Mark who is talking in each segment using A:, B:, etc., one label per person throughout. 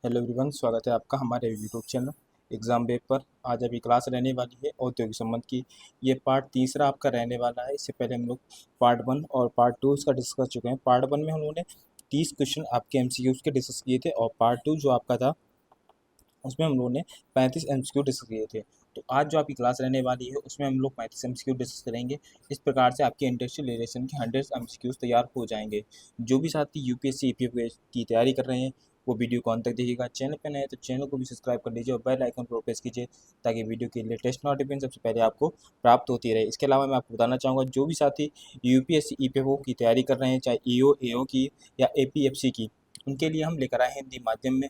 A: Hello everyone, स्वागत है आपका हमारे यूट्यूब चैनल एग्ज़ाम बेब पर। आज अभी क्लास रहने वाली है औद्योगिक संबंध की। ये पार्ट तीसरा आपका रहने वाला है। इससे पहले हम लोग पार्ट 1 और पार्ट 2 इसका डिस्कस कर चुके हैं। पार्ट 1 में हम लोगों ने 30 क्वेश्चन आपके एमसीक्यूज़ के डिस्कस किए थे और पार्ट 2 जो आपका था उसमें हम लोगों ने 35 एमसीक्यू डिस्कस किए थे। तो आज जो आपकी क्लास रहने वाली है उसमें हम लोग 35 एमसीक्यू डिस्कस करेंगे। इस प्रकार से आपके इंडस्ट्रियल रिलेशन के 100 एमसीक्यूज़ तैयार हो जाएंगे। जो भी साथी यूपीएससी ईपीएफ की तैयारी कर रहे हैं वो वीडियो को अंत तक देखिएगा। चैनल पर नए हैं तो चैनल को भी सब्सक्राइब कर लीजिए और बेल आइकन पर प्रेस कीजिए ताकि वीडियो की लेटेस्ट नोटिफिकेशन सबसे पहले आपको प्राप्त होती रहे। इसके अलावा मैं आपको बताना चाहूँगा, जो भी साथी यूपीएससी ईपीएफओ की तैयारी कर रहे हैं, चाहे ईओ एओ की या एपीएफसी की, उनके लिए हम लेकर आए हैं हिंदी माध्यम में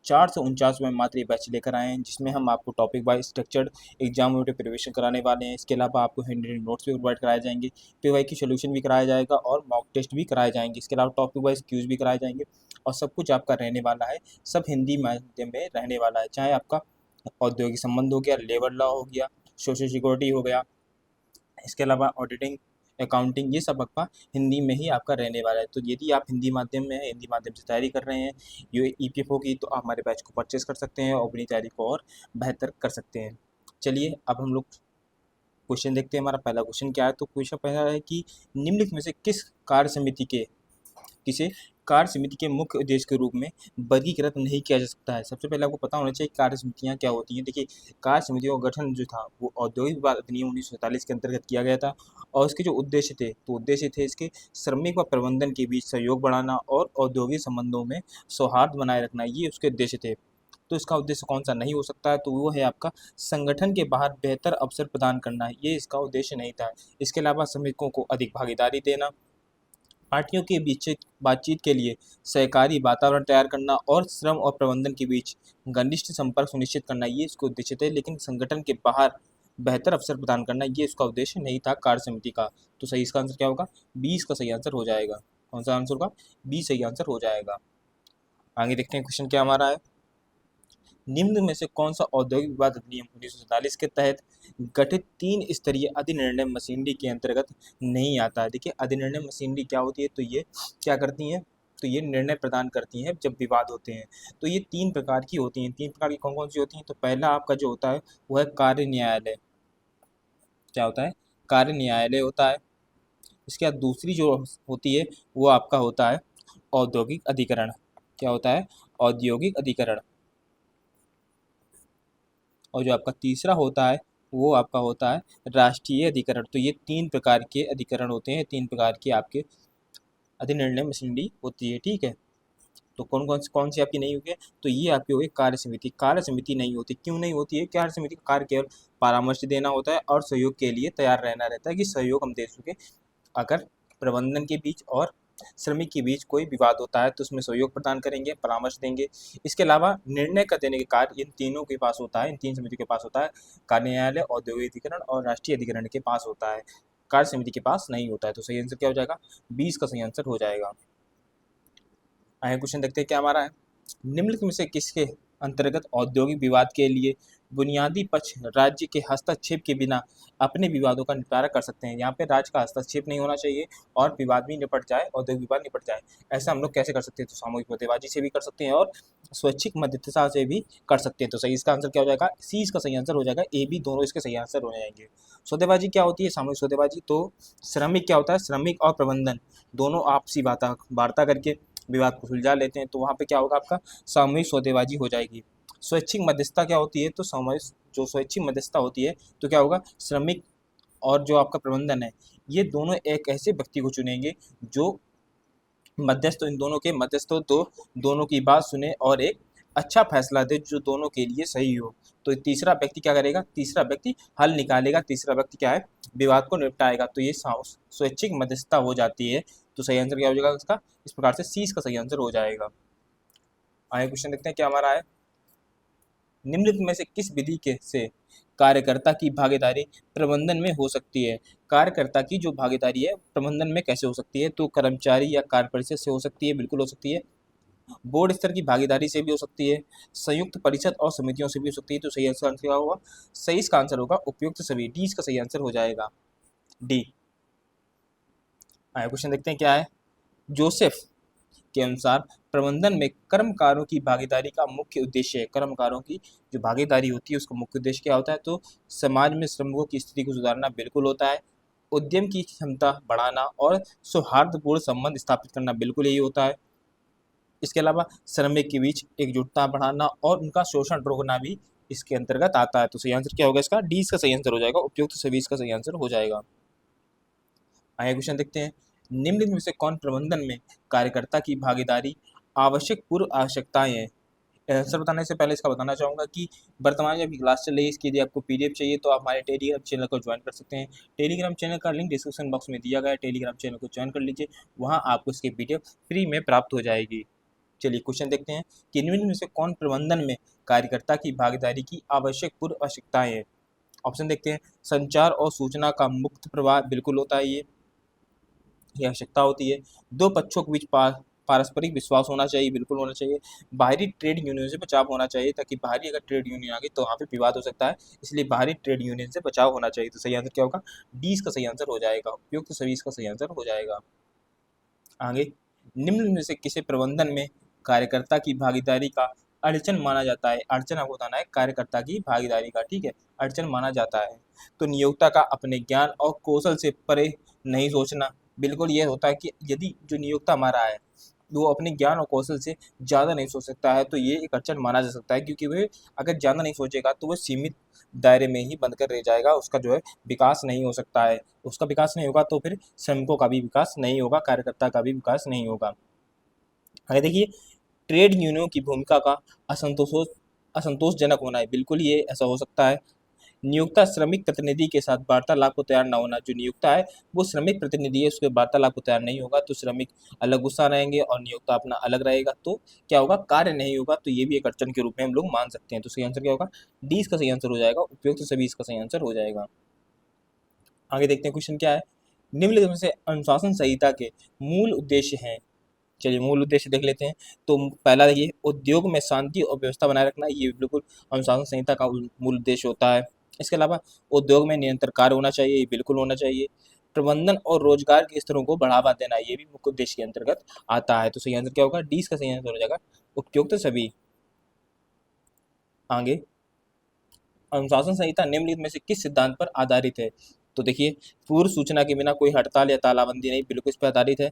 A: 449वें मात्र ये बैच लेकर आए हैं, जिसमें हम आपको टॉपिक वाइज स्ट्रक्चर्ड एग्जाम में प्रिपरेशन कराने वाले हैं। इसके अलावा आपको हैंड रिटन नोट्स भी प्रोवाइड कराए जाएंगे, पीवाई की सोल्यूशन भी कराया जाएगा और मॉक टेस्ट भी कराए जाएंगे। इसके अलावा टॉपिक वाइज क्यूज भी कराए जाएंगे और सब कुछ आपका रहने वाला है, सब हिंदी माध्यम में रहने वाला है। चाहे आपका औद्योगिक संबंध हो गया, लेबर लॉ हो गया, सोशल सिक्योरिटी हो गया, इसके अलावा ऑडिटिंग, अकाउंटिंग, ये सब आपका हिंदी में ही आपका रहने वाला है। तो यदि आप हिंदी माध्यम में हिंदी माध्यम से तैयारी कर रहे हैं ये ईपीएफओ की, तो आप हमारे बैच को परचेस कर सकते हैं और अपनी तैयारी को और बेहतर कर सकते हैं। चलिए अब हम लोग क्वेश्चन देखते हैं। हमारा पहला क्वेश्चन क्या है? तो क्वेश्चन पहला है कि निम्नलिखित में से किस कार्य समिति के किसे कार्य समिति के मुख्य उद्देश्य के रूप में वर्गीकृत नहीं किया जा सकता है। सबसे पहले आपको पता होना चाहिए कार्य समितियाँ क्या होती हैं। देखिए, कार्य समितियों का गठन जो था वो औद्योगिक विभाग अधिनियम 1947 के अंतर्गत किया गया था और उसके जो उद्देश्य थे, तो उद्देश्य थे इसके श्रमिक व प्रबंधन के बीच सहयोग बढ़ाना और औद्योगिक संबंधों में सौहार्द बनाए रखना, ये उसके उद्देश्य थे। तो इसका उद्देश्य कौन सा नहीं हो सकता है? तो वो है आपका संगठन के बाहर बेहतर अवसर प्रदान करना, ये इसका उद्देश्य नहीं था। इसके अलावा श्रमिकों को अधिक भागीदारी देना, पार्टियों के बीच बातचीत के लिए सहकारी वातावरण तैयार करना और श्रम और प्रबंधन के बीच घनिष्ठ संपर्क सुनिश्चित करना, ये इसके उद्देश्य थे। लेकिन संगठन के बाहर बेहतर अवसर प्रदान करना, ये इसका उद्देश्य नहीं था कार्य समिति का। तो सही इसका आंसर क्या होगा? 20 का सही आंसर हो जाएगा। कौन सा आंसर होगा? 20 सही आंसर हो जाएगा। आगे देखते हैं क्वेश्चन क्या हमारा है। निम्न में से कौन सा औद्योगिक विवाद अधिनियम 1947 के तहत गठित 3 स्तरीय अधिनिर्णय मशीनरी के अंतर्गत नहीं आता है? देखिए, अधिनिर्णय मशीनरी क्या होती है? तो ये क्या करती हैं? तो ये निर्णय प्रदान करती हैं जब विवाद होते हैं। तो ये 3 प्रकार की होती हैं। 3 प्रकार की कौन कौन सी होती हैं? तो पहला आपका जो होता है वो है कार्य न्यायालय। क्या होता है? कार्य न्यायालय होता है। इसके बाद दूसरी जो होती है वो आपका होता है औद्योगिक अधिकरण। क्या होता है? औद्योगिक अधिकरण। और जो आपका तीसरा होता है वो आपका होता है राष्ट्रीय अधिकरण। तो ये 3 प्रकार के अधिकरण होते हैं, 3 प्रकार की आपके अधिनिर्णय मशीनरी होती है। ठीक है, तो कौन सी आपकी नहीं होगी? तो ये आपकी होगी कार्य समिति। कार्य समिति नहीं होती। क्यों नहीं होती है? कार्य समिति का कार्य केवल परामर्श देना होता है और सहयोग के लिए तैयार रहना रहता है कि सहयोग हम दे सके। अगर प्रबंधन के बीच और श्रमिक के बीच कोई विवाद होता है तो उसमें सहयोग प्रदान करेंगे, परामर्श देंगे। इसके अलावा निर्णय का देने के कार्य इन तीनों के पास होता है, इन 3 समिति के पास होता है। कार्य न्यायालय, औद्योगिक अधिकरण और राष्ट्रीय अधिकरण के पास होता है, कार्य समिति के पास नहीं होता है। तो सही आंसर क्या हो जाएगा? 20 का सही आंसर हो जाएगा। आगे क्वेश्चन देखते हैं क्या हमारा है। निम्नलिखित में से किसके अंतर्गत औद्योगिक विवाद के लिए बुनियादी पक्ष राज्य के हस्तक्षेप के बिना अपने विवादों का निपटारा कर सकते हैं? यहाँ पे राज्य का हस्तक्षेप नहीं होना चाहिए और विवाद भी निपट जाए, औद्योगिक विवाद निपट जाए। ऐसा हम लोग कैसे कर सकते हैं? तो सामूहिक सौदेबाजी से भी कर सकते हैं और स्वैच्छिक मध्यस्थता से भी कर सकते हैं। तो सही इसका आंसर क्या हो जाएगा? सी इसका सही आंसर हो जाएगा। ए बी दोनों इसके सही आंसर हो जाएंगे। सौदेबाजी क्या होती है? सामूहिक सौदेबाजी तो श्रमिक क्या होता है? श्रमिक और प्रबंधन दोनों आपसी वार्ता करके विवाद को सुलझा लेते हैं, तो वहाँ पे क्या होगा? आपका सामूहिक सौदेबाजी हो जाएगी। स्वैच्छिक मध्यस्थता क्या होती है? तो सामूहिक जो स्वैच्छिक मध्यस्थता होती है तो क्या होगा? श्रमिक और जो आपका प्रबंधन है ये दोनों एक ऐसे व्यक्ति को चुनेंगे जो मध्यस्थ, इन दोनों के मध्यस्थ हो, तो दोनों की बात सुने और एक अच्छा फैसला दे जो दोनों के लिए सही हो। तो तीसरा व्यक्ति क्या करेगा? तीसरा व्यक्ति हल निकालेगा, तीसरा व्यक्ति क्या है? विवाद को निपटाएगा। तो ये स्वैच्छिक मध्यस्थता हो जाती है। तो सही आंसर क्या हो जाएगा इसका? इस प्रकार से सी इसका सही आंसर हो जाएगा। आगे क्वेश्चन देखते हैं क्या हमारा है। निम्नलिखित में से किस विधि के से कार्यकर्ता की भागीदारी प्रबंधन में हो सकती है? कार्यकर्ता की जो भागीदारी है प्रबंधन में कैसे हो सकती है? तो कर्मचारी या कार्य परिषद से हो सकती है, बिल्कुल हो सकती है। बोर्ड स्तर की भागीदारी से भी हो सकती है, संयुक्त परिषद और समितियों से भी हो सकती है। तो सही आंसर क्या होगा? सही इसका आंसर होगा उपयुक्त सभी। डी इसका सही आंसर हो जाएगा, डी। आगे क्वेश्चन देखते हैं क्या है। जोसेफ के अनुसार प्रबंधन में कर्मकारों की भागीदारी का मुख्य उद्देश्य है। कर्मकारों की जो भागीदारी होती है उसका मुख्य उद्देश्य क्या होता है? तो समाज में श्रमिकों की स्थिति को सुधारना बिल्कुल होता है, उद्यम की क्षमता बढ़ाना और सौहार्दपूर्ण संबंध स्थापित करना बिल्कुल यही होता है। इसके अलावा श्रमिक के बीच एकजुटता बढ़ाना और उनका शोषण रोकना भी इसके अंतर्गत आता है। तो सही आंसर क्या होगा इसका? डी इसका सही आंसर हो जाएगा, उपयुक्त सभी इसका सही आंसर हो जाएगा। आगे क्वेश्चन देखते हैं, निम्नलिखित में से कौन प्रबंधन में कार्यकर्ता की भागीदारी आवश्यक पूर्व आवश्यकताएं हैं? आंसर बताने से पहले इसका बताना चाहूँगा कि वर्तमान में अभी क्लास चल रही है, इसकी यदि आपको पीडीएफ चाहिए तो आप हमारे टेलीग्राम चैनल को ज्वाइन कर सकते हैं। टेलीग्राम चैनल का लिंक डिस्क्रिप्शन बॉक्स में दिया गया है, टेलीग्राम चैनल को ज्वाइन कर लीजिए, वहाँ आपको इसकी पीडीएफ फ्री में प्राप्त हो जाएगी। चलिए क्वेश्चन देखते हैं कि निम्न में से कौन प्रबंधन में कार्यकर्ता की भागीदारी की आवश्यक पूर्व आवश्यकताएं हैं? ऑप्शन देखते हैं, संचार और सूचना का मुक्त प्रवाह बिल्कुल होता है, ये आवश्यकता होती है। दो पक्षों के बीच पारस्परिक विश्वास होना चाहिए, बिल्कुल होना चाहिए। बाहरी ट्रेड यूनियन से बचाव होना चाहिए, ताकि बाहरी अगर ट्रेड यूनियन आ गई तो वहाँ पे विवाद हो सकता है, इसलिए बाहरी ट्रेड यूनियन से बचाव होना चाहिए। तो सही आंसर क्या होगा? डी इसका सही आंसर हो जाएगा, उपयुक्त तो सभी इसका सही आंसर हो जाएगा। आगे, निम्न में से किसे प्रबंधन में कार्यकर्ता की भागीदारी का अड़चन माना जाता है? अड़चन आपको बताना है कार्यकर्ता की भागीदारी का, ठीक है, अड़चन माना जाता है। तो नियोक्ता का अपने ज्ञान और कौशल से परे नहीं सोचना, बिल्कुल ये होता है कि यदि जो नियोक्ता हमारा है वो अपने ज्ञान और कौशल से ज़्यादा नहीं सोच सकता है तो ये एक अड़चन माना जा सकता है, क्योंकि वह अगर ज़्यादा नहीं सोचेगा तो वह सीमित दायरे में ही बंद कर रह जाएगा, उसका जो है विकास नहीं हो सकता है। उसका विकास नहीं होगा तो फिर श्रमिकों का भी विकास नहीं होगा, कार्यकर्ता का भी विकास नहीं होगा। आगे देखिए, ट्रेड यूनियनों की भूमिका का असंतोषजनक होना है, बिल्कुल ये ऐसा हो सकता है। नियोक्ता श्रमिक प्रतिनिधि के साथ वार्तालाप को तैयार न होना, जो नियोक्ता है वो श्रमिक प्रतिनिधि है, उसके वार्तालाप को तैयार नहीं होगा तो श्रमिक अलग गुस्सा रहेंगे और नियोक्ता अपना अलग रहेगा, तो क्या होगा? कार्य नहीं होगा। तो ये भी एक अड़चन के रूप में हम लोग मान सकते हैं। तो सही आंसर क्या होगा? डी इसका सही आंसर हो जाएगा, उपयुक्त तो सभी इसका सही आंसर हो जाएगा। आगे देखते हैं क्वेश्चन क्या है, निम्नलिखित में से अनुशासन संहिता के मूल उद्देश्य हैं। चलिए मूल उद्देश्य देख लेते हैं। तो पहला देखिए, उद्योग में शांति और व्यवस्था बनाए रखना, ये बिल्कुल अनुशासन संहिता का मूल उद्देश्य होता है। इसके अलावा उद्योग में निरंतर कार्य होना चाहिए, ये बिल्कुल होना चाहिए। प्रबंधन और रोजगार के स्तरों को बढ़ावा देना, ये भी मुख्य उद्देश्य के अंतर्गत आता है। तो सही आंसर क्या होगा? डी इसका सही आंसर हो जाएगा, उपयुक्त सभी। आगे, अनुशासन संहिता निम्नलिखित में से किस सिद्धांत पर आधारित है? तो देखिए, पूर्व सूचना के बिना कोई हड़ताल या तालाबंदी नहीं, बिल्कुल इस पर आधारित है।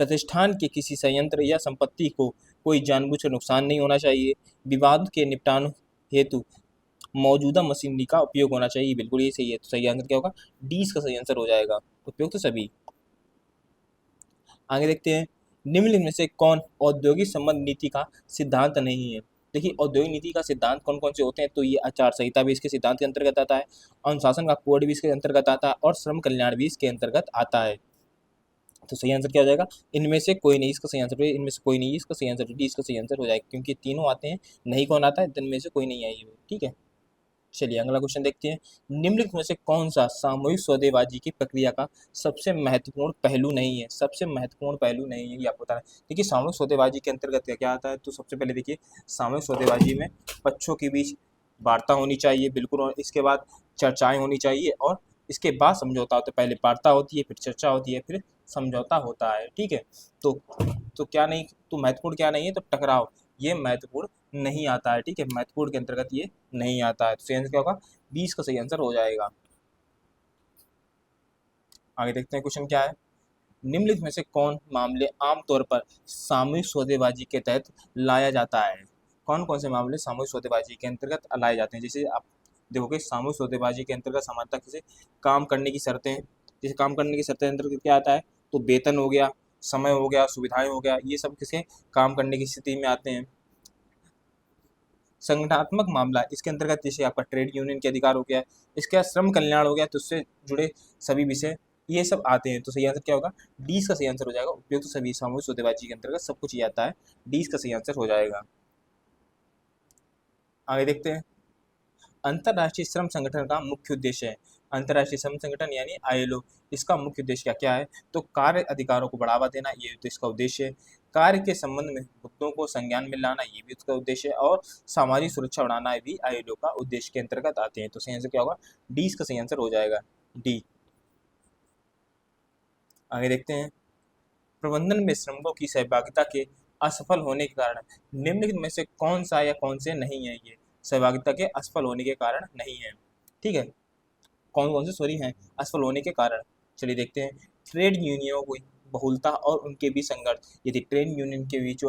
A: प्रतिष्ठान के किसी संयंत्र या संपत्ति को कोई जानबूझकर नुकसान नहीं होना चाहिए। विवाद के निपटान हेतु मौजूदा मशीनरी का उपयोग होना चाहिए, बिल्कुल ये सही है। तो सही आंसर क्या होगा? डी इसका सही आंसर हो जाएगा, उपयोग तो सभी। आगे देखते हैं, निम्नलिखित में से कौन औद्योगिक संबंध नीति का सिद्धांत नहीं है? देखिए, औद्योगिक नीति का सिद्धांत कौन कौन से होते हैं? तो ये आचार संहिता भी इसके सिद्धांत के अंतर्गत आता है, अनुशासन का कोड भी इसके अंतर्गत आता है और श्रम कल्याण भी इसके अंतर्गत आता है। तो सही आंसर क्या हो जाएगा? इनमें से कोई नहीं, इसका सही आंसर है, इनमें से कोई नहीं, इसका सही आंसर डी इसका सही आंसर हो जाएगा, क्योंकि तीनों आते हैं, नहीं कौन आता है, इनमें से कोई नहीं है ये, ठीक है। चलिए अगला क्वेश्चन देखते हैं, निम्नलिखित में से कौन सा सामूहिक सौदेबाजी की प्रक्रिया का सबसे महत्वपूर्ण पहलू नहीं है? सबसे महत्वपूर्ण पहलू नहीं है, ये आपको बताना है। देखिए, सामूहिक सौदेबाजी के अंतर्गत क्या क्या आता है? तो सबसे पहले देखिए, सामूहिक सौदेबाजी में पक्षों के बीच वार्ता होनी चाहिए, बिल्कुल, और इसके बाद चर्चाएं होनी चाहिए और इसके बाद समझौता होता है। पहले वार्ता होती है, फिर चर्चा होती है, फिर समझौता होता है, ठीक है। तो क्या नहीं, तो महत्वपूर्ण क्या नहीं है? तो टकराव, ये महत्वपूर्ण नहीं आता है, ठीक है, महत्वपूर्ण के अंतर्गत ये नहीं आता है। तो सही आंसर क्या होगा? 20 का सही आंसर हो जाएगा। आगे देखते हैं क्वेश्चन क्या है, निम्नलिखित में से कौन मामले आमतौर पर सामूहिक सौदेबाजी के तहत लाया जाता है? कौन कौन से मामले सामूहिक सौदेबाजी के अंतर्गत लाए जाते हैं? जैसे आप देखोगे, सामूहिक सौदेबाजी के अंतर्गत सामान्यतः किसी काम करने की शर्तें, जैसे काम करने की शर्तें अंतर्गत क्या आता है? तो वेतन हो गया, समय हो गया, सुविधाएं हो गया, ये सब किसी काम करने की स्थिति में आते हैं। संगठनात्मक मामला, इसके अंतर्गत जैसे आपका ट्रेड यूनियन के अधिकार हो गया, इसके बाद श्रम कल्याण हो गया, तो उससे जुड़े सभी विषय, ये सब आते हैं। तो सही आंसर क्या होगा? डी का सही आंसर हो जाएगा, उपयुक्त तो सभी सामूहिक सौदेबाजी के अंतर्गत सब कुछ ये आता है, डी का सही आंसर हो जाएगा। आगे देखते हैं, अंतर्राष्ट्रीय श्रम संगठन का मुख्य उद्देश्य है। अंतर्राष्ट्रीय श्रम संगठन यानी आईएलओ, इसका मुख्य उद्देश्य क्या क्या है? तो कार्य अधिकारों को बढ़ावा देना, ये तो इसका उद्देश्य है। कार्य के संबंध में मुद्दों को संज्ञान में लाना, ये भी उसका उद्देश्य है। और सामाजिक सुरक्षा बढ़ाना, ये भी आईएलओ का उद्देश्य के अंतर्गत आते हैं। तो सही आंसर क्या होगा? डी इसका सही आंसर हो जाएगा, डी। आगे देखते हैं, प्रबंधन में श्रमिकों की सहभागिता के असफल होने के कारण निम्नलिखित में से कौन सा या कौन से नहीं है, ये सहभागिता के असफल होने के कारण नहीं है। ठीक है, कौन कौन से सॉरी हैं असफल होने के कारण। चलिए देखते हैं। ट्रेड यूनियनों की बहुलता और उनके बीच संघर्ष, यदि ट्रेड यूनियन के बीच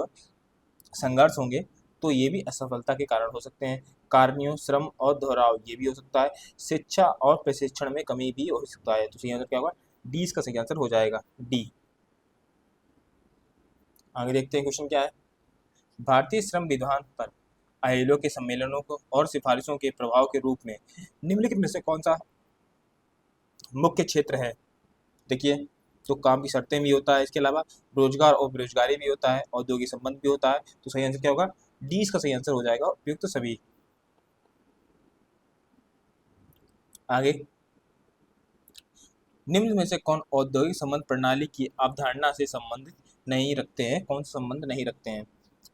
A: संघर्ष होंगे तो ये भी असफलता के कारण हो सकते हैं। कार्यों, श्रम और दोहराव, ये भी हो सकता है। शिक्षा और प्रशिक्षण में कमी भी हो सकता है। तो सही आंसर क्या होगा? डी इसका सही आंसर हो जाएगा, डी। आगे देखते हैं क्वेश्चन क्या है। भारतीय श्रम विधान पर आईएलओ के सम्मेलनों को और सिफारिशों के प्रभाव के रूप में निम्नलिखित में से कौन सा मुख्य क्षेत्र है? देखिए, तो काम की शर्तें भी होता है, इसके अलावा रोजगार और बेरोजगारी भी होता है, औद्योगिक संबंध भी होता है। तो सही आंसर क्या होगा? डी इसका सही आंसर हो जाएगा, उपयुक्त तो सभी। आगे, निम्न में से कौन औद्योगिक संबंध प्रणाली की अवधारणा से संबंधित नहीं रखते हैं? कौन सा संबंध नहीं रखते हैं?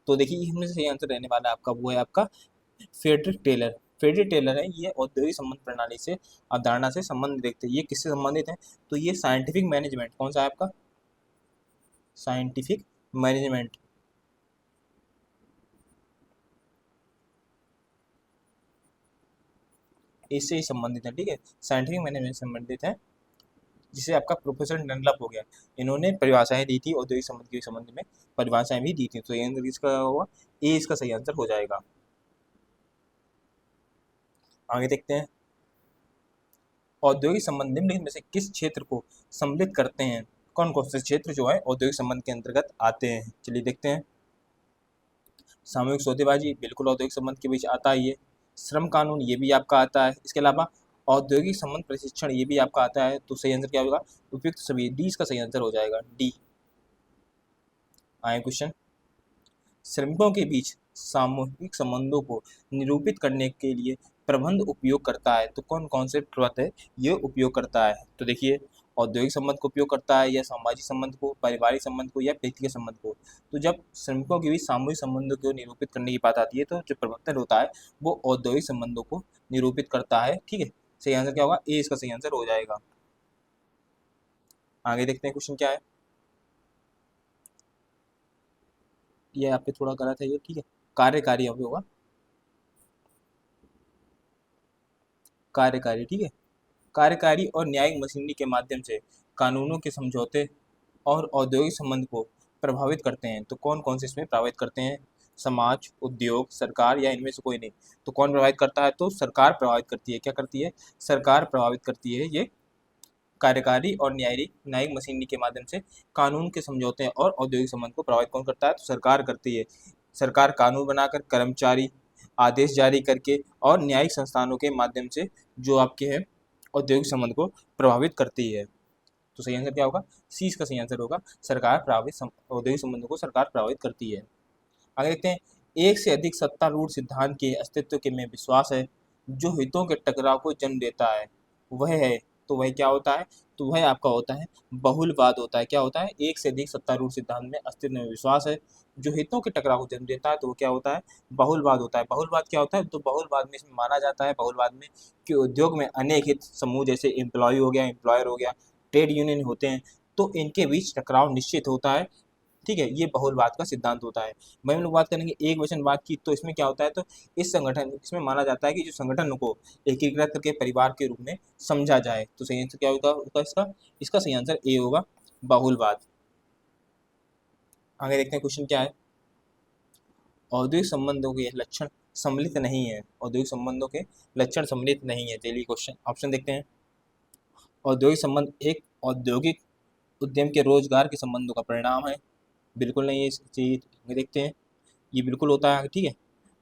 A: तो देखिए, इसमें से सही आंसर रहने वाला आपका वो है आपका फ्रेडरिक टेलर। फ्रेडरिक टेलर है, ये औद्योगिक संबंध प्रणाली से अवधारणा से संबंध देखते हैं। ये किससे संबंधित है? तो ये साइंटिफिक मैनेजमेंट, कौन सा है आपका? साइंटिफिक मैनेजमेंट, इससे ही संबंधित है। ठीक है, साइंटिफिक मैनेजमेंट से संबंधित है, जिसे आपका प्रोफेसर डनलप हो गया। इन्होंने परिभाषाएं दी थी औद्योगिक संबंध के संबंध में, परिभाषाएं भी दी थी। तो ये आंसर इसका होगा ए, इसका सही आंसर हो जाएगा। आगे देखते हैं। औद्योगिक संबंध निम्नलिखित में से किस क्षेत्र को सम्मिलित करते हैं? कौन कौन से क्षेत्र जो है औद्योगिक संबंध के अंतर्गत आते हैं? चलिए देखते हैं। सामूहिक सौदेबाजी बिल्कुल औद्योगिक संबंध के बीच आता है। ये श्रम कानून, ये भी आपका आता है। इसके अलावा औद्योगिक संबंध प्रशिक्षण, ये भी आपका आता है। तो सही आंसर क्या होगा? उपयुक्त सभी, डी इसका सही आंसर हो जाएगा, डी। आए क्वेश्चन। श्रमिकों के बीच सामूहिक संबंधों को निरूपित करने के लिए प्रबंध उपयोग करता है। तो कौन कौन से प्रबंध है ये उपयोग करता है? तो देखिए, औद्योगिक संबंध को उपयोग करता है, या सामाजिक संबंध को, पारिवारिक संबंध को, या व्यक्तिगत संबंध को। तो जब श्रमिकों के बीच सामूहिक संबंधों को निरूपित करने की बात आती है, तो जो प्रबंधन होता है वो औद्योगिक संबंधों को निरूपित करता है। ठीक है, सही आंसर क्या होगा? ए इसका सही आंसर हो जाएगा। आगे देखते हैं क्वेश्चन क्या है। ये आप पे थोड़ा गलत है ये, ठीक है। कार्यकारी अब होगा, कार्यकारी। ठीक है, कार्यकारी और न्यायिक मशीनरी के माध्यम से कानूनों के समझौते और औद्योगिक संबंध को प्रभावित करते हैं। तो कौन कौन से इसमें प्रभावित करते हैं? समाज, उद्योग, सरकार, या इनमें से कोई नहीं? तो कौन प्रभावित करता है? तो सरकार प्रभावित करती है। क्या करती है? सरकार प्रभावित करती है। ये कार्यकारी और न्यायिक न्यायिक मशीनरी के माध्यम से कानून के समझौते और औद्योगिक संबंध को प्रभावित कौन करता है? तो सरकार करती है। सरकार कानून बनाकर, कर्मचारी आदेश जारी करके और न्यायिक संस्थानों के माध्यम से जो आपके हैं औद्योगिक संबंध को प्रभावित करती है। तो सही आंसर क्या होगा? सी इसका सही आंसर होगा, सरकार प्रभावित औद्योगिक संबंधों को सरकार प्रभावित करती है। आगे देखते हैं। एक से अधिक सत्तारूढ़ सिद्धांत के अस्तित्व के में विश्वास है जो हितों के टकराव को जन्म देता है, वह है। तो वह क्या होता है? तो वह आपका होता है बहुलवाद होता है। क्या होता है? एक से अधिक सत्तारूढ़ सिद्धांत में अस्तित्व में विश्वास है जो हितों के टकराव को जन्म देता है, तो वो क्या होता है? बहुलवाद होता है। बहुलवाद क्या होता है? तो बहुलवाद में इसमें माना जाता है, बहुलवाद में, कि उद्योग में अनेक हित समूह, जैसे एम्प्लॉय हो गया, एम्प्लॉयर हो गया, ट्रेड यूनियन होते हैं, तो इनके बीच टकराव निश्चित होता है। ठीक है, ये बहुलवाद का सिद्धांत होता है। वहीं हम लोग बात करेंगे एक वचनवाद की, तो इसमें क्या होता है? तो इस संगठन, इसमें माना जाता है कि जो संगठन को एकीकृत करके परिवार के रूप में समझा जाए। तो सही आंसर क्या होगा इसका? इसका सही आंसर ए होगा, बहुलवाद। आगे देखते हैं क्वेश्चन क्या है। औद्योगिक संबंधों के लक्षण सम्मिलित नहीं है। औद्योगिक संबंधों के लक्षण सम्मिलित नहीं है। चलिए क्वेश्चन ऑप्शन देखते हैं। औद्योगिक संबंध एक औद्योगिक उद्यम के रोजगार के संबंधों का परिणाम है। बिल्कुल नहीं है इस चीज। देखते हैं, ये बिल्कुल होता है। ठीक है,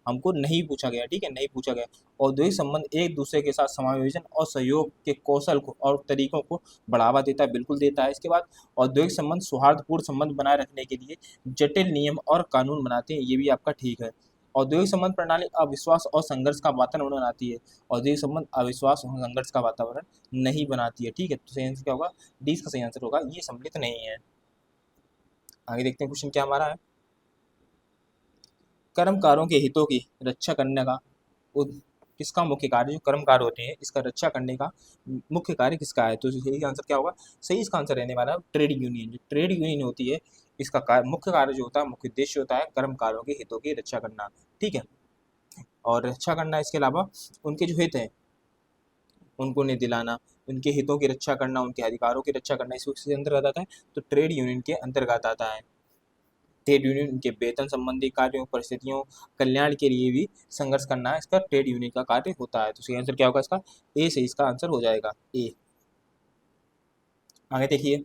A: हमको नहीं पूछा गया। ठीक है, नहीं पूछा गया। औद्योगिक संबंध एक दूसरे के साथ समायोजन और सहयोग के कौशल को और तरीकों को बढ़ावा देता है। बिल्कुल देता है। इसके बाद औद्योगिक संबंध सौहार्दपूर्ण संबंध बनाए रखने के लिए जटिल नियम और कानून बनाते हैं। ये भी आपका ठीक है। औद्योगिक संबंध प्रणाली अविश्वास और संघर्ष का वातावरण बनाती है। औद्योगिक संबंध अविश्वास और संघर्ष का वातावरण नहीं बनाती है। ठीक है, तो सही आंसर क्या होगा? डी का सही आंसर होगा, ये सम्मिलित नहीं है। आगे देखते हैं क्वेश्चन क्या हमारा है। कर्मकारों के हितों की रक्षा करने का किसका मुख्य कार्य, जो कर्मकार होते हैं इसका रक्षा करने का मुख्य कार्य किसका है? तो सही आंसर क्या होगा? सही इसका आंसर रहने वाला है ट्रेड यूनियन। जो ट्रेड यूनियन होती है इसका मुख्य कार्य जो होता है, मुख्य उद्देश्य होता है कर्मकारों के हितों की रक्षा करना, ठीक है। और रक्षा करना, इसके अलावा उनके जो हित हैं उनको उन्हें दिलाना, उनके हितों की रक्षा करना, उनके अधिकारों की रक्षा करना, इसके अंतर्गत आता है। तो ट्रेड यूनियन के अंतर्गत आता है। ट्रेड यूनियन उनके वेतन संबंधी कार्यों, परिस्थितियों, कल्याण के लिए भी संघर्ष करना इसका ट्रेड यूनियन का कार्य होता है। तो सही आंसर क्या होगा इसका? ए से इसका आंसर हो जाएगा ए। आगे देखिए,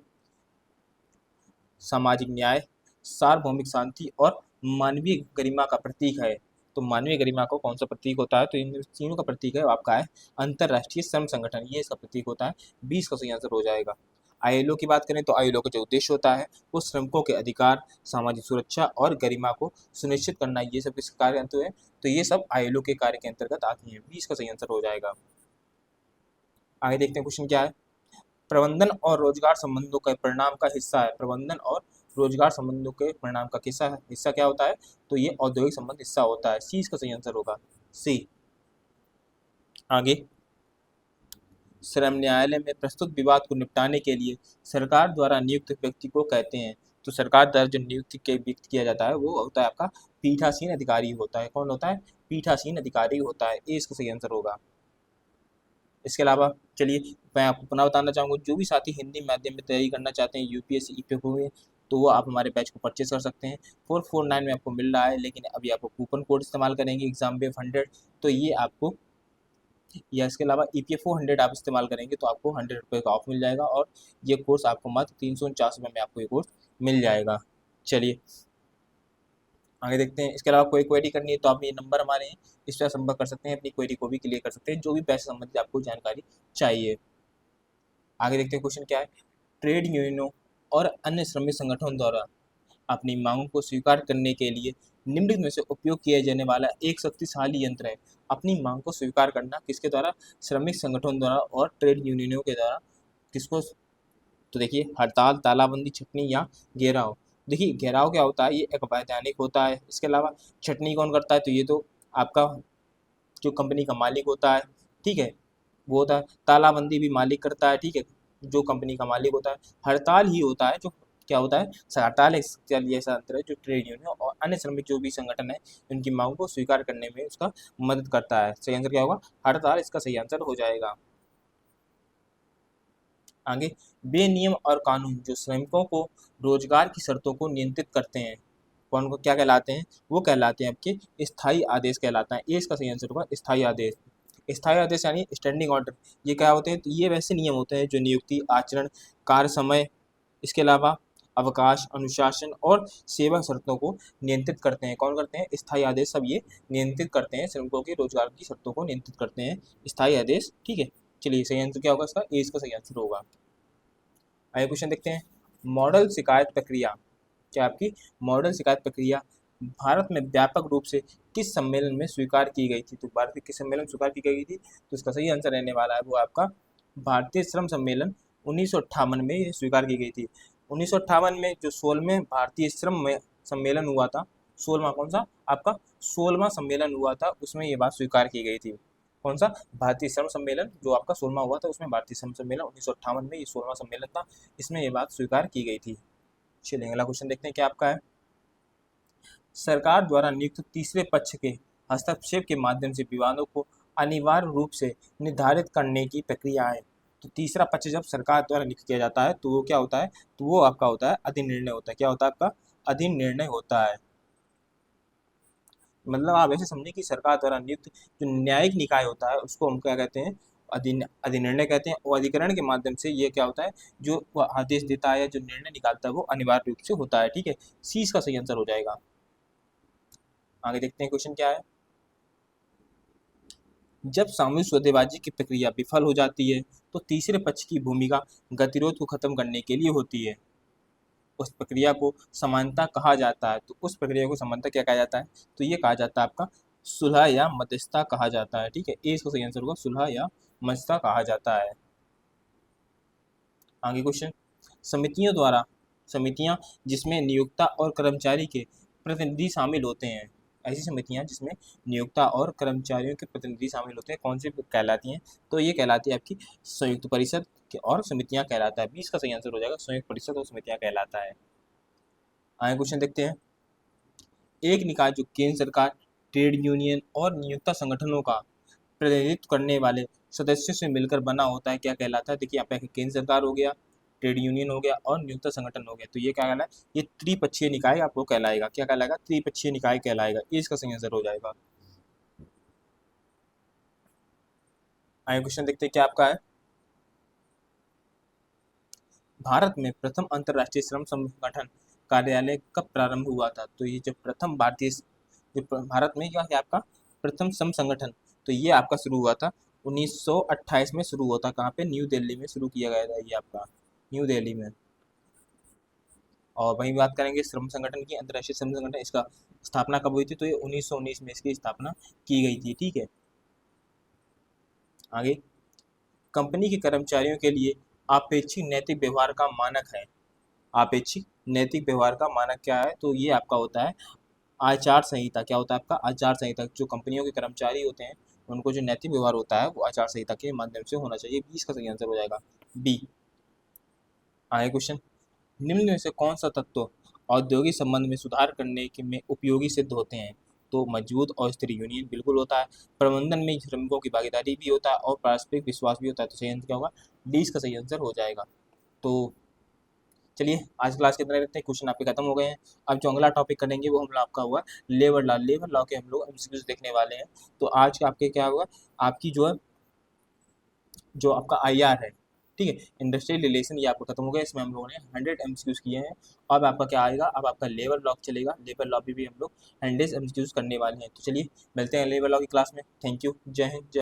A: सामाजिक न्याय, सार्वभौमिक शांति और मानवीय गरिमा का प्रतीक है। तो मानवीय गरिमा को कौन सा प्रतीक होता है? तो इन तीनों का प्रतीक है आपका है अंतरराष्ट्रीय श्रम संगठन, ये इसका प्रतीक होता है। 20 का सही आंसर हो जाएगा। आईएलओ की बात करें तो आईएलओ का जो उद्देश्य होता है वो श्रमिकों के अधिकार, सामाजिक सुरक्षा और गरिमा को सुनिश्चित करना, ये सब किस कार्य अंत है? तो ये सब आईएलओ के कार्य के अंतर्गत आती हैं। 20 का सही आंसर हो जाएगा। आगे देखते हैं क्वेश्चन क्या है। प्रबंधन और रोजगार संबंधों के परिणाम का हिस्सा है। प्रबंधन और रोजगार संबंधों के परिणाम का हिस्सा क्या होता है? तो ये औद्योगिक संबंध हिस्सा होता है। सी इसका सही आंसर होगा, सी। आगे, श्रम न्यायालय में प्रस्तुत विवाद को निपटाने के लिए सरकार द्वारा नियुक्त व्यक्ति को कहते हैं। तो सरकार द्वारा जो नियुक्ति के व्यक्त किया जाता है वो होता है आपका पीठासीन अधिकारी होता है। कौन होता है? पीठासीन अधिकारी होता है। ए इसका सही आंसर होगा। इसके अलावा चलिए मैं आपको पुनः बताना चाहूँगा, जो भी साथी हिंदी माध्यम में तैयारी करना चाहते हैं यूपीएससी ईपीएफओ में, तो वो आप हमारे बैच को परचेस कर सकते हैं। 449 में आपको मिल रहा है, लेकिन अभी आपको कूपन कोड इस्तेमाल करेंगे एग्जाम बेफ 100, तो ये आपको, या इसके अलावा ईपीएफओ 100 आप इस्तेमाल करेंगे तो आपको 100 रुपये का ऑफ मिल जाएगा, और ये कोर्स आपको मात्र 349 में आपको ये कोर्स मिल जाएगा। चलिए आगे देखते हैं। इसके अलावा कोई क्वेरी करनी है तो आप ये नंबर हमारे हैं, इस पर संपर्क कर सकते हैं, अपनी क्वेरी को भी क्लियर कर सकते हैं, जो भी पैसे संबंधित आपको जानकारी चाहिए। आगे देखते हैं क्वेश्चन क्या है। ट्रेड यूनियनों और अन्य श्रमिक संगठनों द्वारा अपनी मांगों को स्वीकार करने के लिए निम्नलिखित में से उपयोग किया जाने वाला एक शक्तिशाली यंत्र है। अपनी मांग को स्वीकार करना किसके द्वारा? श्रमिक संगठनों द्वारा और ट्रेड यूनियनों के द्वारा। किसको? तो देखिए, हड़ताल, तालाबंदी, छटनी या घेराव। देखिए घेराव क्या होता है? ये एक वैधानिक होता है। इसके अलावा छटनी कौन करता है? तो ये तो आपका जो कंपनी का मालिक होता है, ठीक है, वो होता है। तालाबंदी भी मालिक करता है, ठीक है, जो कंपनी का मालिक होता है। हड़ताल ही होता है जो क्या होता है? हड़ताल ऐसा अंतर है जो ट्रेड यूनियन और अन्य श्रमिक जो भी संगठन है उनकी मांग को स्वीकार करने में उसका मदद करता है। सही आंसर क्या होगा? हड़ताल इसका सही आंसर हो जाएगा। आगे, वे नियम और कानून जो श्रमिकों को रोजगार की शर्तों को नियंत्रित करते हैं, कौन को क्या कहलाते हैं? वो कहलाते हैं आपके स्थायी आदेश कहलाता है। ये इसका सही आंसर होगा स्थायी आदेश। स्थायी आदेश यानी स्टैंडिंग ऑर्डर। ये क्या होते हैं? तो ये वैसे नियम होते हैं जो नियुक्ति, आचरण, कार्य समय, इसके अलावा अवकाश, अनुशासन और सेवा शर्तों को नियंत्रित करते हैं। कौन करते हैं? स्थायी आदेश सब ये नियंत्रित करते हैं, श्रमिकों की रोजगार की शर्तों को नियंत्रित करते हैं स्थायी आदेश, ठीक है। चलिए सही आंसर क्या होगा इसका? ए इसका सही आंसर होगा। आगे क्वेश्चन देखते हैं। मॉडल शिकायत प्रक्रिया, क्या आपकी मॉडल शिकायत प्रक्रिया भारत में व्यापक रूप से किस सम्मेलन में स्वीकार की गई थी? तो भारत में किस सम्मेलन में स्वीकार की गई थी? तो इसका सही आंसर रहने वाला है वो आपका भारतीय श्रम सम्मेलन 1958 में ये स्वीकार की गई थी। 1958 में जो 16वें भारतीय श्रम में सम्मेलन हुआ था, 16वां कौन सा? आपका 16वां सम्मेलन हुआ था, उसमें ये बात स्वीकार की गई थी। कौन सा? भारतीय श्रम सम्मेलन जो आपका 16वां हुआ था, उसमें भारतीय श्रम सम्मेलन 1958 में ये 16वां सम्मेलन था, इसमें ये बात स्वीकार की गई थी। चलिए अगला क्वेश्चन देखते हैं क्या आपका है। सरकार द्वारा नियुक्त तीसरे पक्ष के हस्तक्षेप के माध्यम से विवादों को अनिवार्य रूप से निर्धारित करने की प्रक्रिया है। तो तीसरा पक्ष जब सरकार द्वारा नियुक्त किया जाता है तो वो क्या होता है? तो वो आपका होता है अधिनिर्णय होता है। क्या होता है आपका? अधिनिर्णय होता है। मतलब आप ऐसे समझें कि सरकार द्वारा नियुक्त जो न्यायिक निकाय होता है उसको हम क्या कहते हैं? अधिनिर्णय कहते हैं। और अधिकरण के माध्यम से ये क्या होता है? जो वो आदेश देता है या जो निर्णय निकालता है वो अनिवार्य रूप से होता है, ठीक है। सी इसका सही आंसर हो जाएगा। आगे देखते हैं क्वेश्चन क्या है। जब सामूहिक सौदेबाजी की प्रक्रिया विफल हो जाती है तो तीसरे पक्ष की भूमिका गतिरोध को खत्म करने के लिए होती है। उस प्रक्रिया को समानता कहा जाता है। तो उस प्रक्रिया को समानता क्या कहा जाता है? तो ये कहा जाता है आपका सुलह या मध्यस्थता कहा जाता है, ठीक है। ए इसका सही आंसर होगा, सुलह या मध्यस्थता कहा जाता है। आगे क्वेश्चन, समितियां जिसमें नियोक्ता और कर्मचारी के प्रतिनिधि शामिल होते हैं, ऐसी समितियां जिसमें नियोक्ता और कर्मचारियों के प्रतिनिधि शामिल होते हैं, कौन सी कहलाती हैं? तो ये कहलाती है आपकी संयुक्त परिषद और समितियां कहलाता है। 20 का सही आंसर हो जाएगा, संयुक्त परिषद और समितियां कहलाता है। आगे क्वेश्चन देखते हैं। एक निकाय जो केंद्र सरकार, ट्रेड यूनियन और नियोक्ता संगठनों का प्रतिनिधित्व करने वाले सदस्यों से मिलकर बना होता है, क्या कहलाता है? देखिए, यहाँ पे केंद्र सरकार हो गया, ट्रेड यूनियन हो गया और नियोक्ता संगठन हो गया, तो ये क्या कहलाएगा? ये त्रिपक्षीय निकाय आपको कहलाएगा। क्या कहलाएगा? त्रिपक्षीय निकाय कहलाएगा। ये इसका सही आंसर हो जाएगा। आगे क्वेश्चन देखते हैं क्या आपका है। भारत में प्रथम अंतर्राष्ट्रीय श्रम संगठन कार्यालय कब प्रारंभ हुआ था? तो ये जो प्रथम भारत में क्या है आपका प्रथम श्रम संगठन, तो ये आपका शुरू हुआ था 1928 में शुरू हुआ था। कहाँ पे? न्यू दिल्ली में शुरू किया गया था ये आपका, न्यू दिल्ली में। और वहीं बात करेंगे श्रम संगठन की, अंतर्राष्ट्रीय श्रम संगठन, इसका स्थापना कब हुई थी? तो ये 1919 में इसकी स्थापना की गई थी। ठीक है, आगे, कंपनी के कर्मचारियों के लिए अपेक्षित नैतिक व्यवहार का मानक है। अपेक्षित नैतिक व्यवहार का मानक क्या है? तो ये आपका होता है आचार संहिता। क्या होता है आपका? आचार संहिता। जो कंपनियों के कर्मचारी होते हैं उनको जो नैतिक व्यवहार होता है वो आचार संहिता के माध्यम से होना चाहिए। 20 का सही आंसर हो जाएगा, बी। आगे क्वेश्चन, निम्न में से कौन सा तत्व औद्योगिक संबंध में सुधार करने के में उपयोगी सिद्ध होते हैं? तो मजबूत और स्थिर यूनियन बिल्कुल होता है, प्रबंधन में श्रमिकों की भागीदारी भी होता है और पारस्परिक विश्वास भी होता है। तो सही आंसर क्या होगा? 20 का सही आंसर हो जाएगा। तो चलिए आज क्लास के अंदर रहते हैं, क्वेश्चन आपके खत्म हो गए हैं। अब जो अगला टॉपिक करेंगे वो हम लोग आपका हुआ लेबर लॉ। लेबर लॉ के हम लोग एमसीक्यूज देखने वाले हैं। तो आज का आपके क्या होगा, आपकी जो है जो आपका आईआर है, ठीक है, इंडस्ट्रियल रिलेशन, ये आपका खत्म हो गया। इसमें हम लोगों ने 100 एमसीक्यूज किए हैं। अब आपका क्या आएगा? अब आपका लेबर लॉ चलेगा। लेबर लॉ भी हम लोग 100 एमसीक्यूज करने वाले हैं। तो चलिए मिलते हैं लेबर लॉ की क्लास में। थैंक यू, जय हिंद, जय